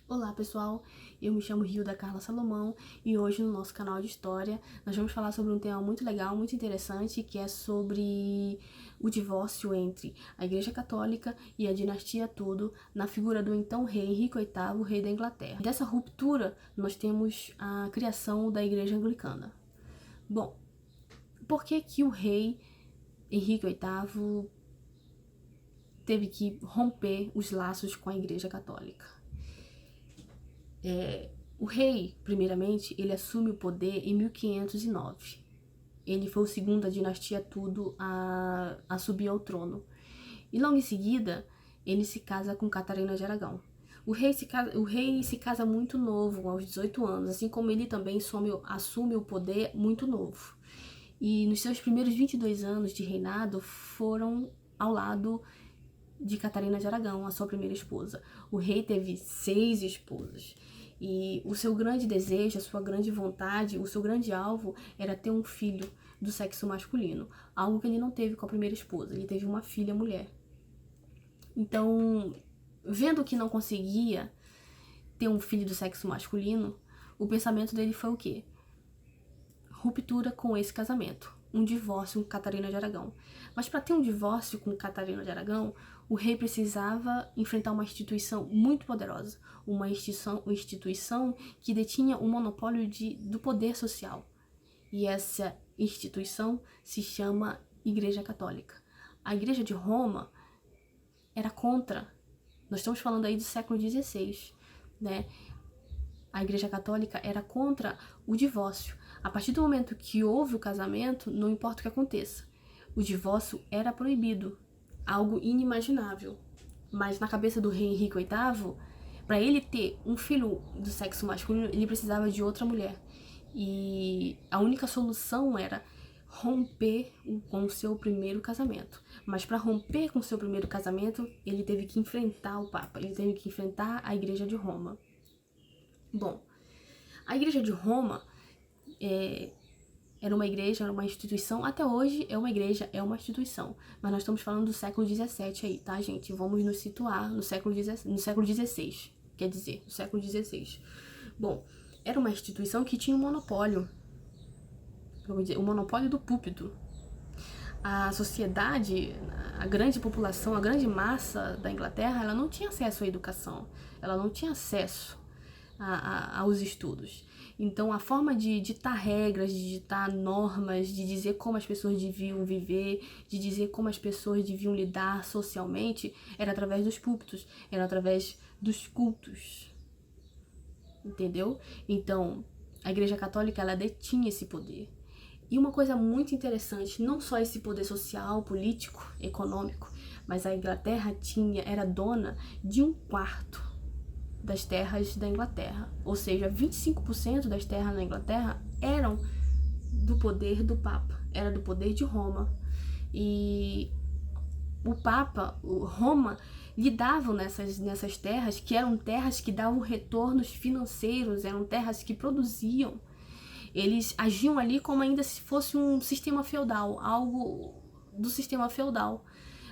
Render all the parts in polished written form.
Olá pessoal, eu me chamo Hilda Carla Salomão e hoje no nosso canal de história nós vamos falar sobre um tema muito legal, muito interessante, que é sobre o divórcio entre a Igreja Católica e a dinastia Tudor na figura do então rei Henrique VIII, rei da Inglaterra. Dessa ruptura nós temos a criação da Igreja Anglicana. Bom, por que que o rei Henrique VIII teve que romper os laços com a Igreja Católica? O rei, primeiramente, ele assume o poder em 1509. Ele foi o segundo da dinastia Tudor a subir ao trono. E logo em seguida, ele se casa com Catarina de Aragão. O rei se casa muito novo, aos 18 anos, assim como ele também assume o poder muito novo. E nos seus primeiros 22 anos de reinado foram ao lado de Catarina de Aragão, a sua primeira esposa. O rei teve 6 esposas. E o seu grande desejo, a sua grande vontade, o seu grande alvo era ter um filho do sexo masculino. Algo que ele não teve com a primeira esposa. Ele teve uma filha mulher. Então, vendo que não conseguia ter um filho do sexo masculino, o pensamento dele foi o quê? Ruptura com esse casamento. Um divórcio com Catarina de Aragão. Mas para ter um divórcio com Catarina de Aragão, o rei precisava enfrentar uma instituição muito poderosa, uma instituição que detinha o monopólio do poder social. E essa instituição se chama Igreja Católica. A Igreja de Roma era contra, nós estamos falando aí do século XVI, né? A Igreja Católica era contra o divórcio. A partir do momento que houve o casamento, não importa o que aconteça, o divórcio era proibido, algo inimaginável. Mas na cabeça do rei Henrique VIII, para ele ter um filho do sexo masculino, ele precisava de outra mulher. E a única solução era romper com o seu primeiro casamento. Mas para romper com o seu primeiro casamento, ele teve que enfrentar o Papa, ele teve que enfrentar a Igreja de Roma. Bom, a Igreja de Roma era uma igreja, era uma instituição, até hoje é uma igreja, é uma instituição, mas nós estamos falando do século XVII aí, tá, gente? Vamos nos situar no século XVI, quer dizer, no século XVI. Bom, era uma instituição que tinha um monopólio, vamos dizer, o monopólio do púlpito. A sociedade, a grande população, a grande massa da Inglaterra, ela não tinha acesso à educação, ela não tinha acesso aos estudos. Então, a forma de ditar regras, de ditar normas, de dizer como as pessoas deviam viver, de dizer como as pessoas deviam lidar socialmente, era através dos púlpitos, era através dos cultos. Entendeu? Então, a Igreja Católica, ela detinha esse poder. E uma coisa muito interessante, não só esse poder social, político, econômico, mas a Inglaterra era dona de 1/4 das terras da Inglaterra. Ou seja, 25% das terras na Inglaterra eram do poder do Papa, era do poder de Roma. E o Papa, Roma, lidavam nessas terras, que eram terras que davam retornos financeiros, eram terras que produziam. Eles agiam ali como ainda se fosse um sistema feudal, algo do sistema feudal.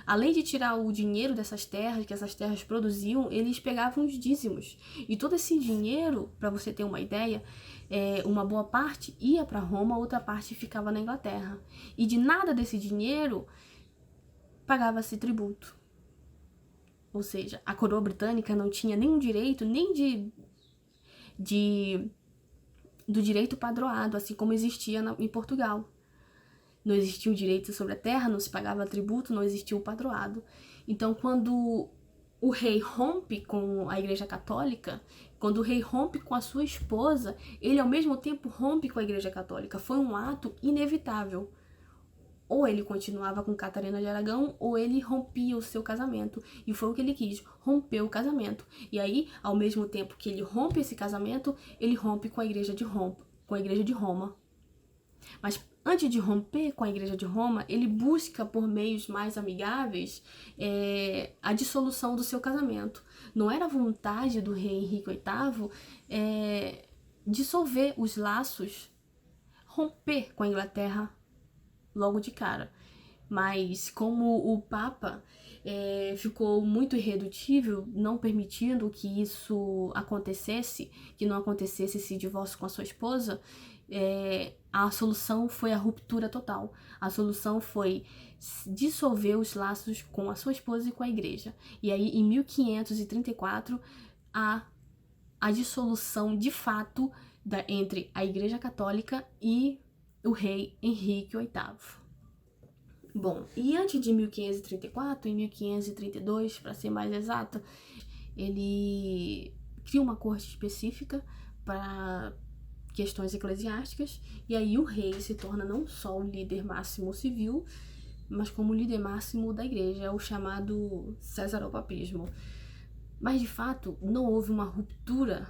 Além de tirar o dinheiro dessas terras, que essas terras produziam, eles pegavam os dízimos. E todo esse dinheiro, para você ter uma ideia, uma boa parte ia para Roma, outra parte ficava na Inglaterra. E de nada desse dinheiro pagava-se tributo. Ou seja, a coroa britânica não tinha nenhum direito, nem do direito padroado, assim como existia em Portugal. Não existia o direito sobre a terra, não se pagava tributo, não existia o padroado. Então, quando o rei rompe com a Igreja Católica, quando o rei rompe com a sua esposa, ele ao mesmo tempo rompe com a Igreja Católica. Foi um ato inevitável. Ou ele continuava com Catarina de Aragão, ou ele rompia o seu casamento. E foi o que ele quis, romper o casamento. E aí, ao mesmo tempo que ele rompe esse casamento, ele rompe com a Igreja de Roma. Mas antes de romper com a Igreja de Roma, ele busca por meios mais amigáveis a dissolução do seu casamento. Não era vontade do rei Henrique VIII dissolver os laços, romper com a Inglaterra logo de cara. Mas como o Papa ficou muito irredutível, não permitindo que isso acontecesse, que não acontecesse esse divórcio com a sua esposa, a solução foi a ruptura total. A solução foi dissolver os laços com a sua esposa e com a igreja. E aí, em 1534, a dissolução de fato entre a Igreja Católica e o rei Henrique VIII. Bom, e antes de 1534, em 1532, para ser mais exata, ele cria uma corte específica para questões eclesiásticas, e aí o rei se torna não só o líder máximo civil, mas como o líder máximo da igreja, o chamado cesaropapismo. Mas, de fato, não houve uma ruptura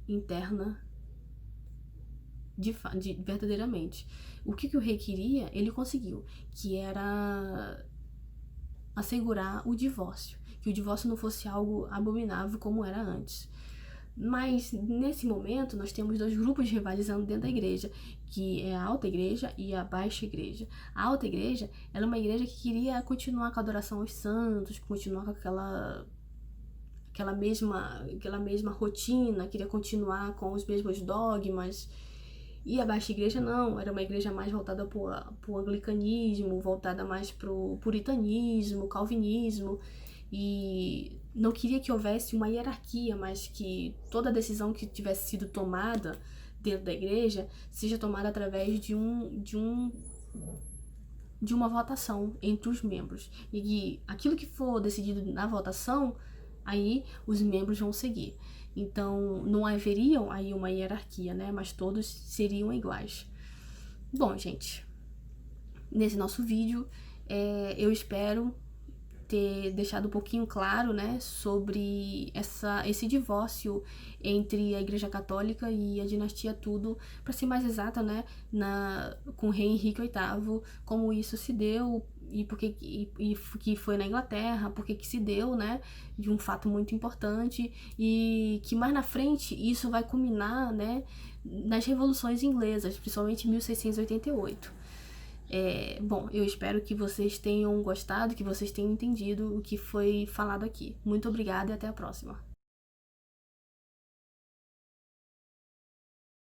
interna verdadeiramente. O que o rei queria, ele conseguiu, que era assegurar o divórcio, que o divórcio não fosse algo abominável como era antes. Mas, nesse momento, nós temos dois grupos rivalizando dentro da igreja, que é a alta igreja e a baixa igreja. A alta igreja, ela é uma igreja que queria continuar com a adoração aos santos, continuar com aquela mesma rotina, queria continuar com os mesmos dogmas. E a baixa igreja não, era uma igreja mais voltada para o anglicanismo, voltada mais para o puritanismo, calvinismo, e não queria que houvesse uma hierarquia, mas que toda decisão que tivesse sido tomada dentro da igreja seja tomada através de uma votação entre os membros. E aquilo que for decidido na votação, aí os membros vão seguir. Então, não haveriam aí uma hierarquia, né? Mas todos seriam iguais. Bom, gente, nesse nosso vídeo, eu espero ter deixado um pouquinho claro, né, sobre esse divórcio entre a Igreja Católica e a dinastia Tudor, para ser mais exata, né, com o rei Henrique VIII, como isso se deu e que foi na Inglaterra, porque que se deu, né, de um fato muito importante, e que mais na frente isso vai culminar, né, nas revoluções inglesas, principalmente em 1688. Bom, eu espero que vocês tenham gostado, que vocês tenham entendido o que foi falado aqui. Muito obrigada e até a próxima.